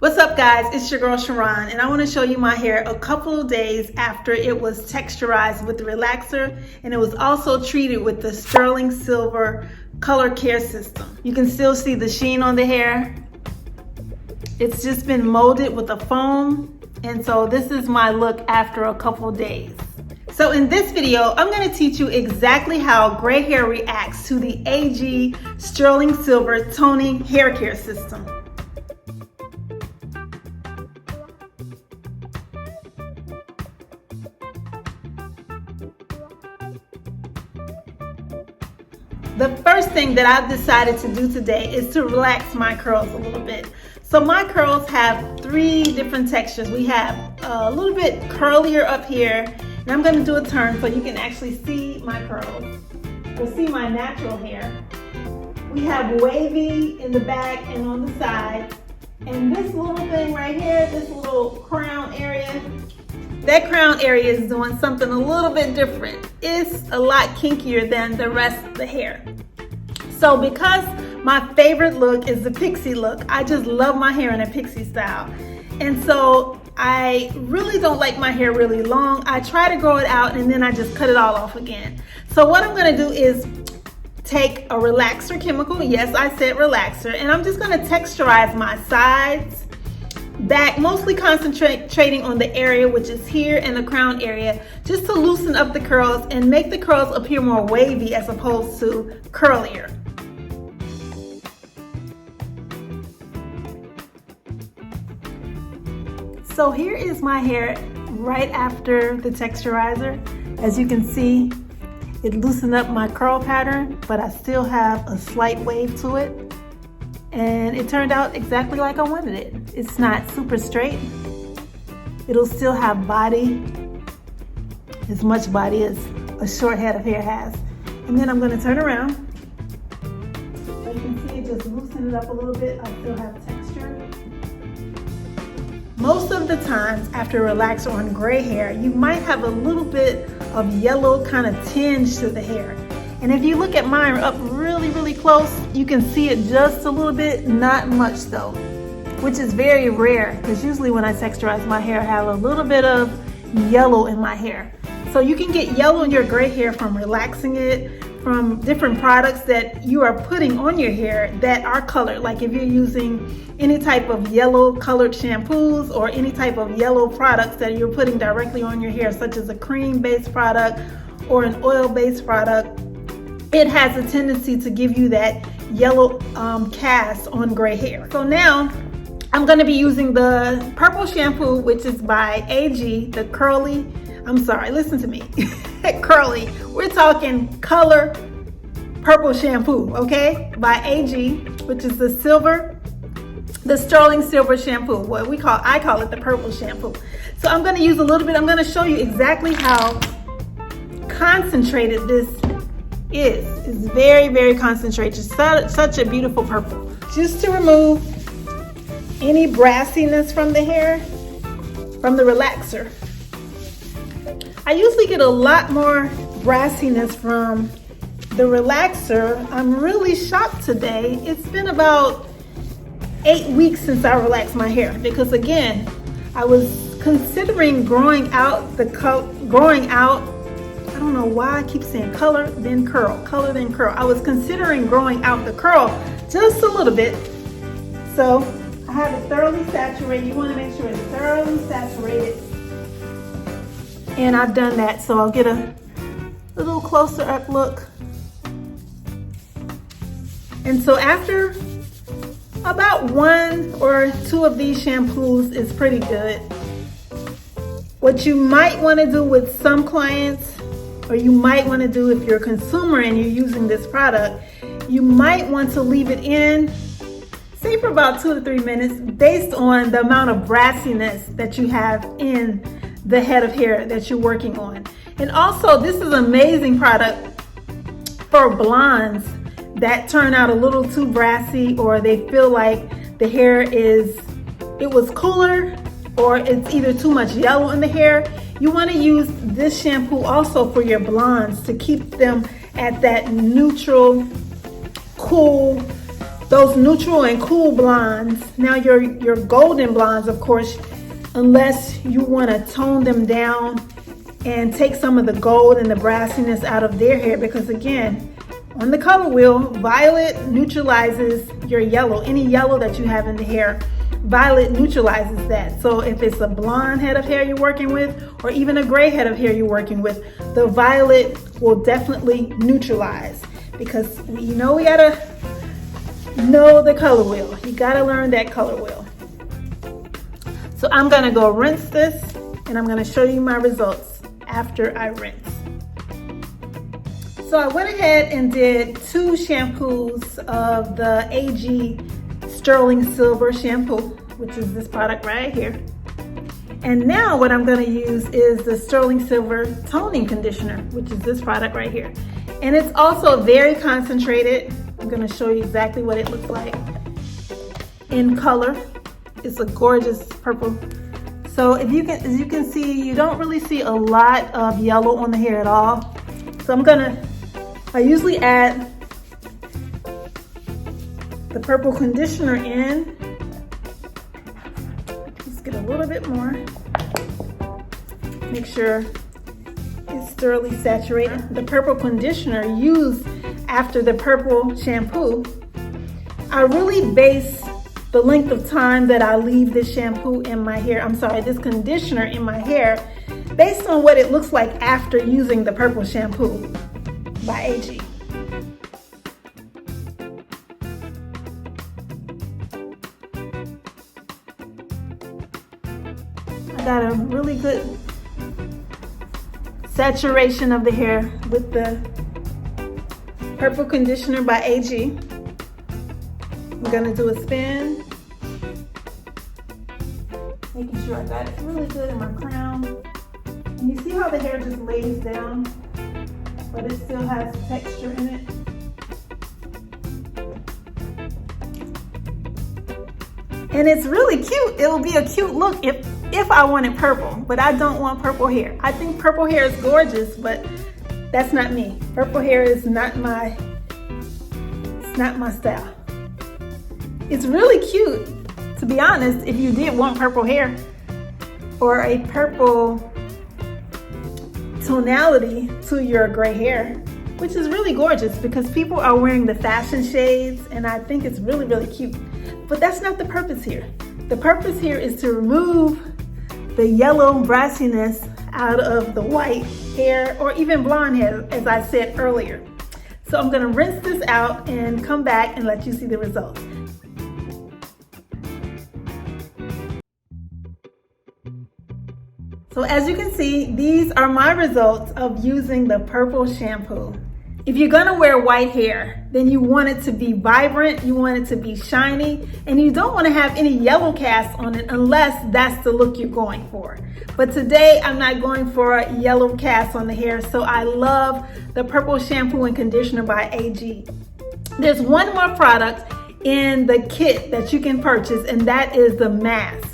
What's up guys, it's your girl Sharron, and I want to show you my hair a couple of days after it was texturized with the relaxer, and it was also treated with the sterling silver color care system. You can still see the sheen on the hair. It's just been molded with a foam, and so this is my look after a couple of days. So in this video, I'm going to teach you exactly how gray hair reacts to the AG sterling silver toning hair care system. The first thing that I've decided to do today is to relax my curls a little bit. So my curls have three different textures. We have a little bit curlier up here, and I'm going to do a turn so you can actually see my curls. You'll see my natural hair. We have wavy in the back and on the sides. And this little thing right here, this little crown area, that crown area is doing something a little bit different. It's a lot kinkier than the rest of the hair. So because my favorite look is the pixie look, I just love my hair in a pixie style. And so I really don't like my hair really long. I try to grow it out and then I just cut it all off again. So what I'm gonna do is take a relaxer chemical, yes, I said relaxer, and I'm just gonna texturize my sides, back, mostly concentrating on the area which is here and the crown area, just to loosen up the curls and make the curls appear more wavy as opposed to curlier. So here is my hair right after the texturizer. As you can see, it loosened up my curl pattern, but I still have a slight wave to it. And it turned out exactly like I wanted it. It's not super straight. It'll still have body, as much body as a short head of hair has. And then I'm gonna turn around. So you can see it just loosened it up a little bit. I still have texture. Most of the times after relaxer on gray hair, you might have a little bit of yellow kind of tinge to the hair. And if you look at mine up really close, you can see it just a little bit, not much though, which is very rare because usually when I texturize my hair, I have a little bit of yellow in my hair. So you can get yellow in your gray hair from relaxing it, from different products that you are putting on your hair that are colored. Like if you're using any type of yellow colored shampoos or any type of yellow products that you're putting directly on your hair, such as a cream-based product or an oil-based product, it has a tendency to give you that yellow cast on gray hair. So now I'm going to be using the purple shampoo, which is by AG, the curly, I'm sorry, listen to me, curly, we're talking color purple shampoo, okay, by AG, which is the sterling silver shampoo, I call it the purple shampoo. So I'm going to use a little bit. I'm going to show you exactly how concentrated this is. It's very concentrated. Such a beautiful purple. Just to remove any brassiness from the hair, from the relaxer. I usually get a lot more brassiness from the relaxer. I'm really shocked today. It's been about 8 weeks since I relaxed my hair because again, I was considering growing out I don't know why I keep saying color then curl. I was considering growing out the curl just a little bit. So I have it thoroughly saturated. You want to make sure it's thoroughly saturated. And I've done that, so I'll get a little closer up look. And so after about 1 or 2 of these shampoos is pretty good. What you might want to do with some clients, or you might want to do if you're a consumer and you're using this product, you might want to leave it in, say for about 2 to 3 minutes, based on the amount of brassiness that you have in the head of hair that you're working on. And also, this is an amazing product for blondes that turn out a little too brassy, or they feel like the hair was cooler, or it's either too much yellow in the hair. You want to use this shampoo also for your blondes to keep them at that neutral, cool those neutral and cool blondes. Now your golden blondes, of course, unless you want to tone them down and take some of the gold and the brassiness out of their hair, because again, on the color wheel, violet neutralizes your yellow. Any yellow that you have in the hair, violet neutralizes that. So if it's a blonde head of hair you're working with, or even a gray head of hair you're working with, the violet will definitely neutralize, because you know we gotta know the color wheel. You gotta learn that color wheel. So I'm gonna go rinse this, and I'm gonna show you my results after I rinse. So I went ahead and did 2 shampoos of the AG Sterling Silver shampoo, which is this product right here. And now what I'm gonna use is the Sterling Silver toning conditioner, which is this product right here. And it's also very concentrated. I'm gonna show you exactly what it looks like in color. It's a gorgeous purple. So as you can see, you don't really see a lot of yellow on the hair at all. So I usually add the purple conditioner in. Just get a little bit more. Make sure it's thoroughly saturated. The purple conditioner used after the purple shampoo, I really base the length of time that I leave this shampoo in my hair, this conditioner in my hair, based on what it looks like after using the purple shampoo by AG. I got a really good saturation of the hair with the purple conditioner by AG. I'm gonna do a spin, making sure I got it really good in my crown. And you see how the hair just lays down, but it still has texture in it. And it's really cute. It will be a cute look if I wanted purple, but I don't want purple hair. I think purple hair is gorgeous, but that's not me. Purple hair is not my style. It's really cute, to be honest, if you did want purple hair or a purple tonality to your gray hair, which is really gorgeous because people are wearing the fashion shades, and I think it's really, really cute. But that's not the purpose here. The purpose here is to remove the yellow brassiness out of the white hair or even blonde hair, as I said earlier. So I'm gonna rinse this out and come back and let you see the results. So as you can see, these are my results of using the purple shampoo. If you're gonna wear white hair, then you want it to be vibrant, you want it to be shiny, and you don't wanna have any yellow cast on it unless that's the look you're going for. But today, I'm not going for a yellow cast on the hair, so I love the purple shampoo and conditioner by AG. There's one more product in the kit that you can purchase, and that is the mask.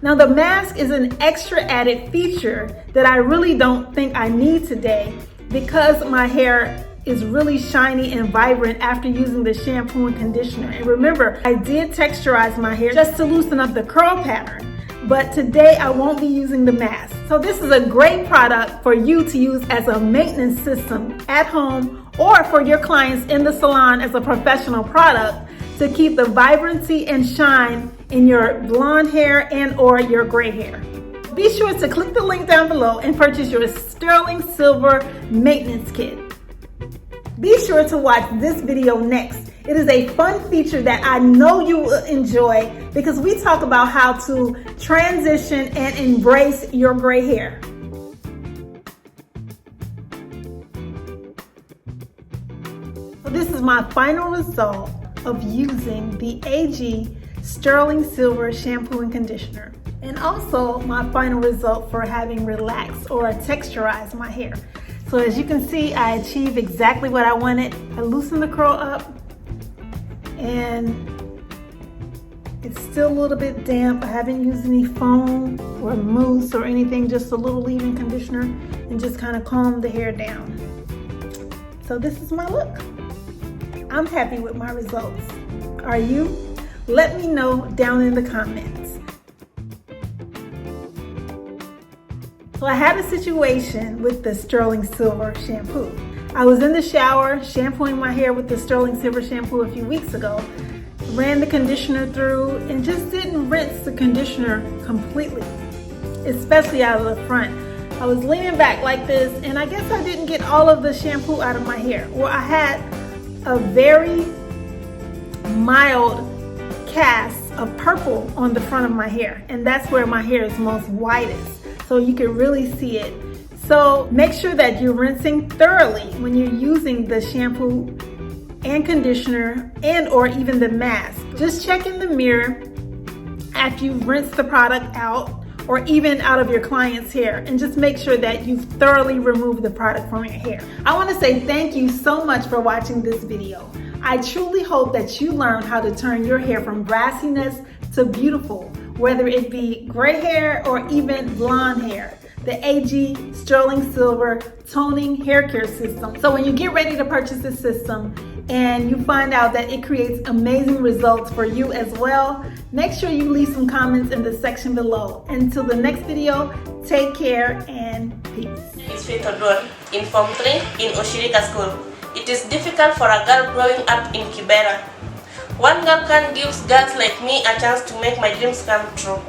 Now the mask is an extra added feature that I really don't think I need today because my hair is really shiny and vibrant after using the shampoo and conditioner. And remember, I did texturize my hair just to loosen up the curl pattern, but today I won't be using the mask. So this is a great product for you to use as a maintenance system at home or for your clients in the salon as a professional product to keep the vibrancy and shine in your blonde hair and or your gray hair. Be sure to click the link down below and purchase your Sterling Silver Maintenance Kit. Be sure to watch this video next. It is a fun feature that I know you will enjoy because we talk about how to transition and embrace your gray hair. So this is my final result of using the AG Sterling Silver shampoo and conditioner, and also my final result for having relaxed or texturized my hair. So as you can see, I achieved exactly what I wanted. I loosened the curl up and it's still a little bit damp. I haven't used any foam or mousse or anything, just a little leave-in conditioner and just kind of calm the hair down. So this is my look. I'm happy with my results. Are you? Let me know down in the comments. So I had a situation with the sterling silver shampoo. I was in the shower shampooing my hair with the sterling silver shampoo a few weeks ago, ran the conditioner through and just didn't rinse the conditioner completely, especially out of the front. I was leaning back like this and I guess I didn't get all of the shampoo out of my hair. Or I had a very mild cast of purple on the front of my hair, and that's where my hair is most whitest, so you can really see it. So make sure that you're rinsing thoroughly when you're using the shampoo and conditioner and or even the mask. Just check in the mirror after you've rinsed the product out or even out of your client's hair, and just make sure that you've thoroughly removed the product from your hair. I want to say thank you so much for watching this video. I truly hope that you learned how to turn your hair from brassiness to beautiful, whether it be gray hair or even blonde hair. The AG Sterling Silver Toning Hair Care System. So when you get ready to purchase this system and you find out that it creates amazing results for you as well, make sure you leave some comments in the section below. Until the next video, take care and peace. It's Fitodon in Form 3 in Oshirika School. It is difficult for a girl growing up in Kibera. One girl can give girls like me a chance to make my dreams come true.